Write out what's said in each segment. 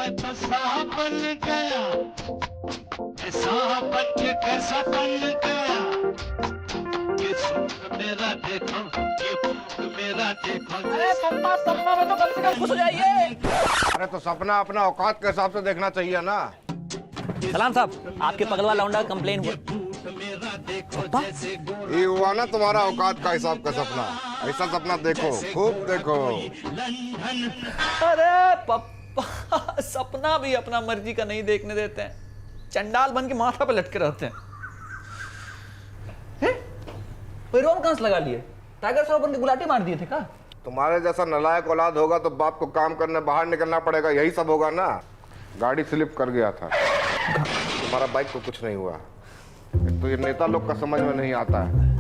मैं तो सांप बन गया, सांप बन के कैसा बन गया, ये सूट मेरा देखो, ये बूट मेरा देखो। अरे पप्पा सपना में तो कम से कम खुश हो जाइए। अरे तो सपना अपना औकात के हिसाब से देखना चाहिए ना। सलाम साहब, आपके पगलवा लौंडा कंप्लेन हुआ। ये हुआ ना तुम्हारा औकात का हिसाब का सपना। ऐसा सपना देखो, खूब देखो। अरे पप्पा सपना भी अपना मर्जी का नहीं देखने देते हैं, चंडाल बन के माथा पे लटके रहते हैं। रोम कहां से लगा लिए? टाइगर श्रॉफ बन के गुलाटी मार दिए थे का? तुम्हारे जैसा नालायक औलाद होगा तो बाप को काम करने बाहर निकलना पड़ेगा, यही सब होगा ना। गाड़ी स्लिप कर गया था, तुम्हारा बाइक को कुछ नहीं हुआ। तो ये नेता लोग का समझ में नहीं आता है।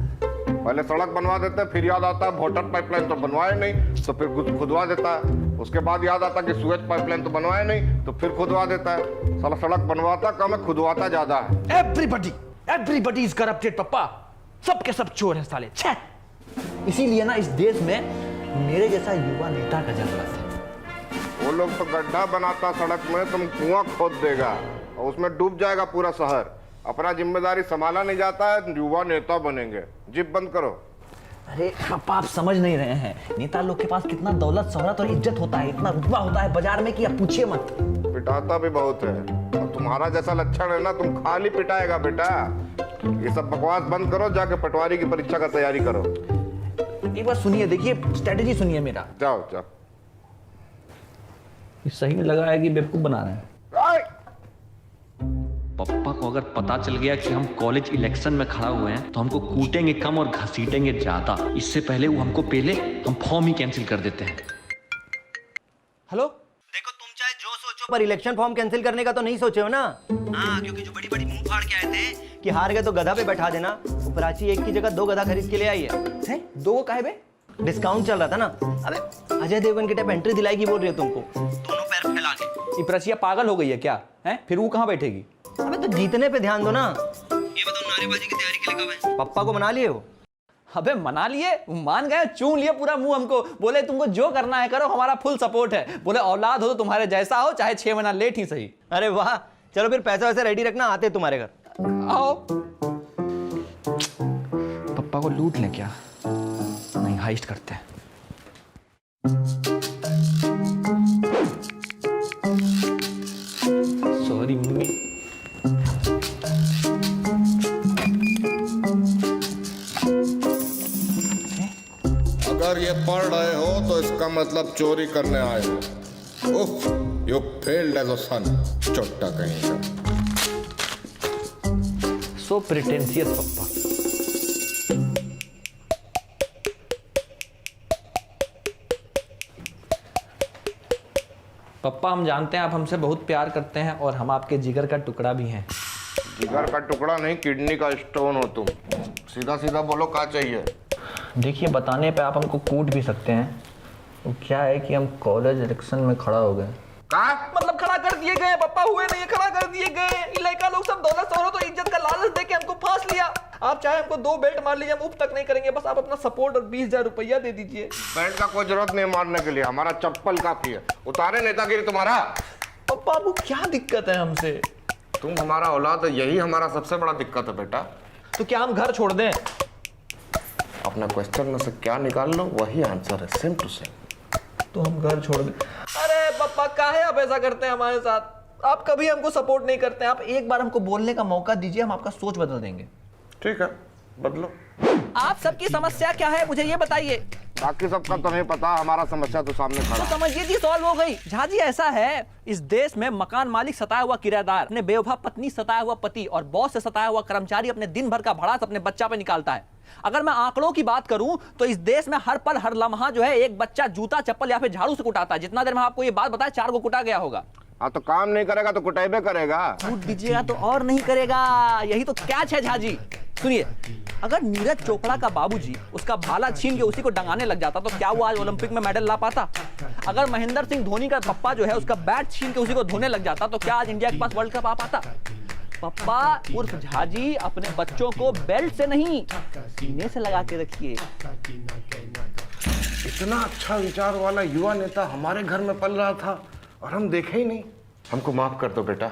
पहले सड़क बनवा देते हैं, फिर याद आता है वोटर पाइपलाइन तो बनवाए नहीं, तो फिर खुदवा देता है। उसके बाद याद आता कि सुएज पाइपलाइन तो बनवाए नहीं, तो फिर खुदवा देता है। साला सड़क बनवाता कम है, खुदवाता ज्यादा है। एवरीबडी इज करप्टेड पप्पा, सबके सब चोर हैं साले। छे! इसीलिए ना इस देश में मेरे जैसा युवा नेता का जरूरत है। वो लोग तो गड्ढा बनाता सड़क में, तुम कुआं खोद देगा और उसमें डूब जाएगा पूरा शहर। अपना जिम्मेदारी संभाला नहीं जाता है, युवा नेता बनेंगे। जिप बंद करो। अरे पापा आप समझ नहीं रहे हैं, नेता लोग के पास कितना दौलत शोहरत और इज्जत होता है, इतना रुतबा होता है बाजार में कि आप पूछिए मत। पिटाता भी बहुत है, और तुम्हारा जैसा लक्षण है ना, तुम खाली पिटाएगा बेटा। ये सब बकवास बंद करो, जाके पटवारी की परीक्षा का तैयारी करो। एक बार सुनिए, देखिए स्ट्रेटेजी सुनिए मेरा। जाओ जाओ। सही में लगा है कि बेवकूफ बना रहे हैं। पप्पा को अगर पता चल गया कि हम कॉलेज इलेक्शन में खड़ा हुए हैं तो हमको कूटेंगे कम और घसीटेंगे ज्यादा। इससे पहले वो हमको पहले हम फॉर्म ही कैंसिल कर देते हैं। हेलो, देखो तुम चाहे जो सोचो पर इलेक्शन फॉर्म कैंसिल करने का तो नहीं सोचे हो ना? हाँ, क्योंकि जो बड़ी बड़ी मुंह फाड़ के आए थे कि हार गए तो गधा पे बैठा देना, वो प्राची एक की जगह 2 गधा खरीद के ले आई है। 2 काहे बे? डिस्काउंट चल रहा था ना। अबे अजय देवगन की टाइप एंट्री दिलाएगी बोल रही हो तुमको, दोनों पैर फैला के। ये प्रचिया पागल हो गई है क्या? है फिर वो कहाँ बैठेगी? अबे तो जीतने पे ध्यान दो ना। ये बताओ नारेबाजी की तैयारी के लिए कब है? पप्पा को मना लिए हो? अबे मना लिए, मान गए, चूम लिए पूरा मुंह हमको। बोले तुमको जो करना है करो, हमारा फुल सपोर्ट है। बोले औलाद हो तो तुम्हारे जैसा हो, चाहे 6 महीना लेट ही सही। अरे वाह, चलो फिर पैसा वैसा रेडी रखना, आते तुम्हारे घर। आओ। पप्पा को लूट लें क्या? नहीं, हाइस्ट करते हैं। Sorry mummy. अगर ये पढ़ रहे हो तो इसका मतलब चोरी करने आए हो। उफ, यू फेल्ड एज अ सन, चोट्टा कहीं का। सो प्रिटेंशियस पप्पा। पप्पा हम जानते हैं आप हमसे बहुत प्यार करते हैं और हम आपके जिगर का टुकड़ा भी हैं। जिगर का टुकड़ा नहीं, किडनी का स्टोन हो तुम। सीधा सीधा बोलो, क्या चाहिए? देखिए बताने पे आप हमको कूट भी सकते हैं। वो क्या है कि हम कॉलेज इलेक्शन में खड़ा हो गए। मतलब खड़ा कर दिए गए पप्पा, हुए नहीं, खड़ा कर दिए गए। लड़का लोग सब दौलत शोहरत तो इज्जत का लालच देके हमको फांस लिया। आप चाहे हमको 2 बेल्ट मार लीजिए, हम उफ तक नहीं करेंगे, बस आप अपना सपोर्ट और 20,000 रुपया दे दीजिए। बेल्ट का कोई जरूरत नहीं मारने के लिए, हमारा चप्पल काफी है। उतारे नेतागिरी तुम्हारा। पप्पा वो क्या दिक्कत है हमसे? तुम हमारा औलाद है, यही हमारा सबसे बड़ा दिक्कत है बेटा। तो क्या हम घर छोड़ दें? अपना क्वेश्चन में से क्या निकाल लो, वही आंसर है, सेम टू सेम। तो हम घर छोड़ दें? अरे पप्पा काहे आप ऐसा करते हैं हमारे साथ? आप कभी हमको सपोर्ट नहीं करते हैं। आप एक बार हमको बोलने का मौका दीजिए, हम आपका सोच बदल देंगे। ठीक है, बदलो। आप सबकी समस्या क्या है मुझे ये बताइए। बाकी सबका तो नहीं पता, हमारा समस्या तो सामने खड़ा। तो समझिए जी, सॉल्व हो गई। झाजी ऐसा है, इस देश में मकान मालिक सताया हुआ किराएदार, अपने बेवफा पत्नी सताया हुआ पति और बॉस से सताया हुआ कर्मचारी अपने दिन भर का भड़ास अपने बच्चा पे निकालता है। अगर मैं आंकड़ों की बात करूं तो इस देश में हर पल हर लम्हा जो है एक बच्चा जूता चप्पल या फिर झाड़ू से कुटाता है। जितना देर में आपको ये बात बताया 4 को कुटा गया होगा। हाँ तो काम नहीं करेगा तो कुटाइबे करेगा। कूट दीजिएगा तो और नहीं करेगा, यही तो कैच है झाजी। सुनिए, अगर नीरज चोपड़ा का बाबूजी उसका भाला छीन के उसी को डंगाने लग जाता तो क्या वो आज ओलंपिक में मेडल ला पाता? अगर महेंद्र सिंह धोनी का पप्पा जो है उसका बैट छीन के उसी को धोने लग जाता तो क्या आज इंडिया के पास वर्ल्ड कप आ पाता? पप्पा उर्फ झाजी अपने बच्चों को बेल्ट से नहीं सीने से लगा के रखिए। इतना अच्छा विचार वाला युवा नेता हमारे घर में पल रहा था और हम देखे ही नहीं। हमको माफ कर दो बेटा,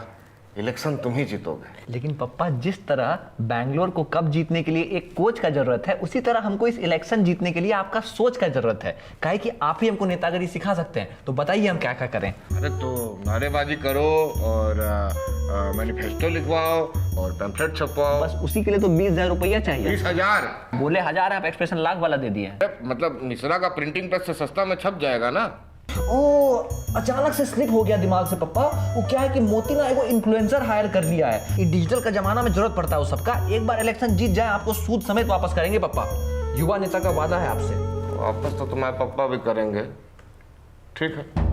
इलेक्शन तुम ही जीतोगे। लेकिन पप्पा, जिस तरह बैंगलोर को कप जीतने के लिए एक कोच का जरूरत है, उसी तरह हमको इस इलेक्शन जीतने के लिए आपका सोच का जरूरत है। काहे कि आप ही हमको नेतागिरी सिखा सकते हैं। तो बताइए हम क्या क्या करें। अरे तो नारेबाजी करो और मैनिफेस्टो लिखवाओ और पैम्फलेट छपवाओ। बस उसी के लिए तो 20,000 रुपया चाहिए। 20,000? बोले 1,000 आप एक्सप्रेशन लाख वाला दे दिए। मतलब मिश्रा का प्रिंटिंग प्रेस से सस्ता में छप जाएगा ना। ओ, अचानक से स्लिप हो गया दिमाग से पप्पा। वो क्या है कि मोती ना एगो इन्फ्लुएंसर हायर कर लिया है। ये डिजिटल का जमाना में जरूरत पड़ता है उस सबका। एक बार इलेक्शन जीत जाए आपको सूद समेत वापस करेंगे पप्पा। युवा नेता का वादा है आपसे। वापस तो तुम्हारे पप्पा भी करेंगे। ठीक है।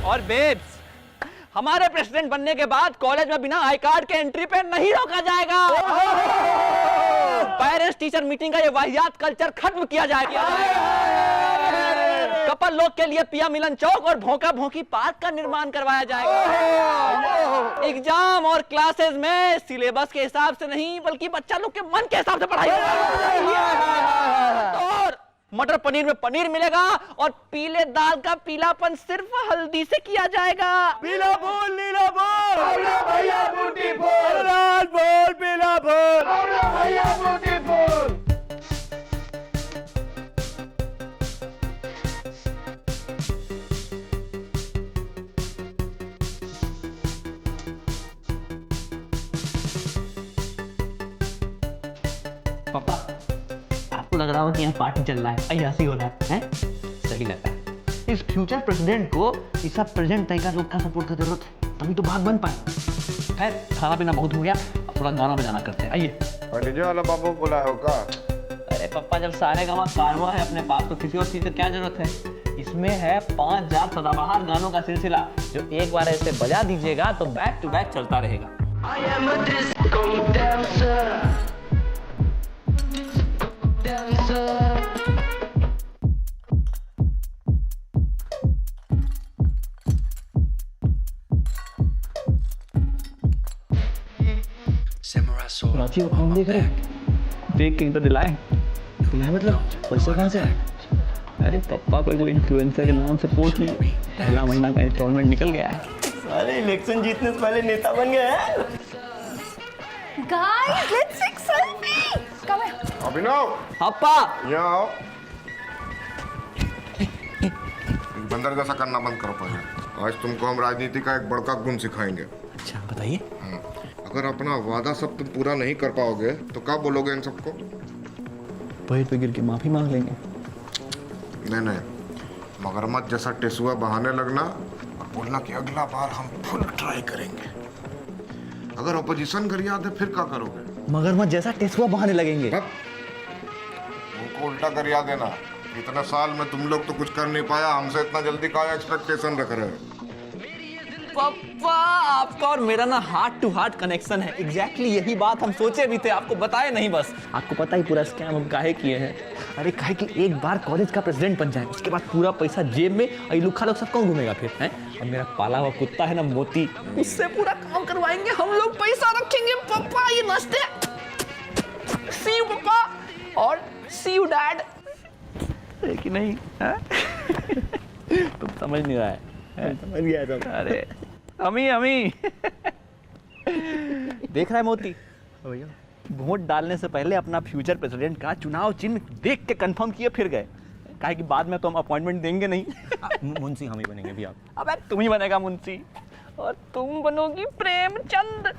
और बेब्स, हमारे प्रेसिडेंट बनने के बाद कॉलेज में बिना आई कार्ड के एंट्री पे नहीं रोका जाएगा। पेरेंट्स टीचर मीटिंग का ये वाहियात कल्चर खत्म किया जाएगा। कपल लोग के लिए पिया मिलन चौक और भोंका भोंकी पार्क का निर्माण करवाया जाएगा। एग्जाम और क्लासेस में सिलेबस के हिसाब से नहीं बल्कि बच्चा लोग के मन के हिसाब से पढ़ाई और मटर पनीर में पनीर मिलेगा और पीले दाल का पीलापन सिर्फ हल्दी से किया जाएगा। पीला बोल नीला बोल, भैया बूटी बोल, लाल बोल पीला बोल, भैया बूटी बोल। पापा, आपको लग रहा हो कि यहाँ पार्टी चल रहा है, अय्यासी हो रहा है? सही लगता है। इस फ्यूचर प्रेसिडेंट को इस सब प्रेजेंट तरीका लोग का सपोर्ट की जरूरत है, तभी तो बात बन पाए। खैर, खाना पीना बहुत हो गया, अब थोड़ा गाना बजाना करते हैं। आइए। डीजे वाला बाबू बोला होगा। अरे पप्पा, जब सारे गाँव कारवा है अपने पास तो किसी और चीज की क्या जरूरत है। इसमें है 5,000 सदाबहार गानों का सिलसिला, जो एक बार ऐसे बजा दीजिएगा तो बैक टू बैक चलता रहेगा। I am a disco dancer. Ranchi को कौन देख रहे हैं? देख के तो दिलाए। मतलब पैसा कहाँ से है? अरे पप्पा कोई इन्फ्लुएंसर के नाम से पोस्ट नहीं, पहला महीना का इंस्टॉलमेंट निकल गया है। सारे इलेक्शन जीतने से पहले नेता बन गए हैं। Guys, let's take selfie. Come here. अभिनव, पापा, यहाँ आओ। बंदर जैसा करना बंद करो पहले। आज तुमको हम राजनीति का एक बड़का गुण सिखाएंगे। अच्छा बताइए। अगर अपना वादा सब तुम पूरा नहीं कर पाओगे तो क्या बोलोगे इन सबको? पैर पे गिर के माफी मांग लेंगे। नहीं, मगरमच्छ जैसा टेसुआ बहाने लगना और बोलना कि अगला बार हम फुल ट्राई करेंगे। अगर ऑपोजिशन कर याद है फिर क्या करोगे? मगरमच्छ जैसा टेसुआ बहाने लगेंगे। उनको उल्टा कर याद देना। इतने साल में तुम लोग तो कुछ कर नहीं पाया, हमसे इतना जल्दी का एक्सपेक्टेशन रख रहे हो? पापा, आपका और मेरा ना हार्ट टू हार्ट कनेक्शन है। एग्जैक्टली यही बात हम सोचे भी थे, आपको बताए नहीं। बस आपको पता ही पूरा स्कैम हम काहे किए हैं। अरे काहे कि एक बार कॉलेज का प्रेसिडेंट बन जाए, उसके बाद पूरा पैसा जेब में, और लुखा लोग सब कौन घूमेगा फिर हैं? और मेरा पाला हुआ कुत्ता है ना मोती, उससे पूरा काम करवाएंगे हम लोग, पैसा रखेंगे। पापा ये नस्ते। सी यू पापा और सी यू डैड। कि नहीं तुम समझ नहीं रहा है। समझ गया सब। अरे अमी देख रहा है मोती भैया, वोट डालने से पहले अपना फ्यूचर प्रेसिडेंट का चुनाव चिन्ह देख के कंफर्म किए फिर गए। काहे कि बाद में तो हम अपॉइंटमेंट देंगे नहीं। मुंशी हम ही बनेंगे भी आप। अबे तुम ही बनेगा मुंशी और तुम बनोगी प्रेमचंद।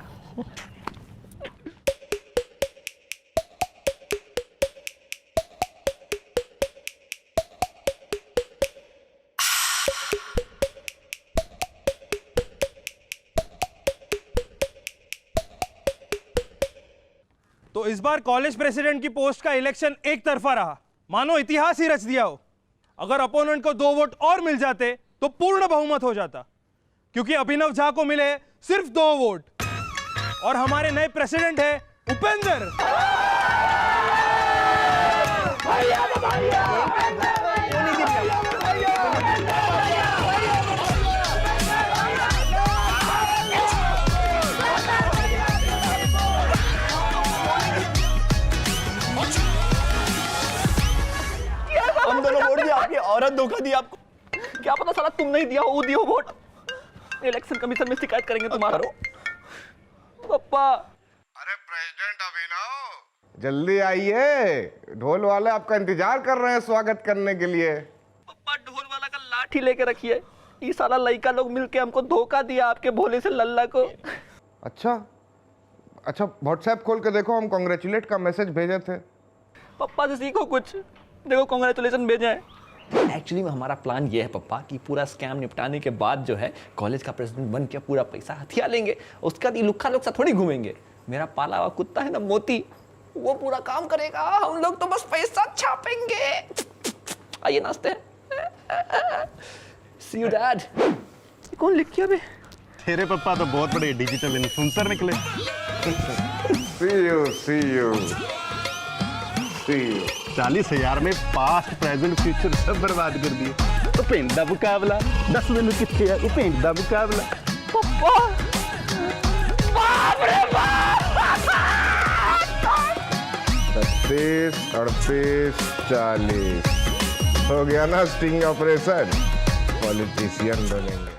तो इस बार कॉलेज प्रेसिडेंट की पोस्ट का इलेक्शन एक तरफा रहा, मानो इतिहास ही रच दिया हो। अगर अपोनेंट को 2 वोट और मिल जाते तो पूर्ण बहुमत हो जाता, क्योंकि अभिनव झा को मिले सिर्फ 2 वोट और हमारे नए प्रेसिडेंट है उपेंद्र। हम दोनों वोट दिया, आपकी औरत धोखा दी आपको। क्या पता साला तुम नहीं दिया हो, वो दियो वोट। इलेक्शन कमीशन में शिकायत करेंगे तुम्हारा। पप्पा अरे प्रेसिडेंट अभिनव, जल्दी आइए, ढोल वाले आपका इंतजार कर रहे हैं स्वागत करने के लिए। पप्पा ढोल वाला का लाठी लेके रखिए, ये साला लड़का लोग मिलके हमको धोखा दिया आपके भोले से लल्ला को। अच्छा अच्छा, व्हाट्सएप खोल के देखो, हम कॉन्ग्रेचुलेट का मैसेज भेजे थे। पप्पा से सीखो कुछ, देखो कांग्रेचुलेशन भेजे हैं। एक्चुअली में हमारा प्लान ये है पप्पा कि पूरा स्कैम निपटाने के बाद जो है कॉलेज का प्रेसिडेंट बन के पूरा पैसा हथिया लेंगे, उसका लुक्खा लोग साथ थोड़ी घूमेंगे। मेरा पाला हुआ कुत्ता है ना मोती, वो पूरा काम करेगा, हम लोग तो बस पैसा छापेंगे। आइए नाचते हैं। सी यू डैड। कौन लिख किया बे? तेरे पापा तो बहुत बड़े डिजिटल इन्फ्लुएंसर निकले। See you, see you, see you. 40,000 में पास्ट प्रेजेंट फ्यूचर सब बर्बाद कर दिए। तो पेंट दा मुकाबला 10 मिनट कितने है? वो पेंट दा मुकाबला। पप्पा बाप रे बाप। 36, 38, 40 हो गया ना स्टिंग ऑपरेशन, पॉलिटिशियन बनेंगे।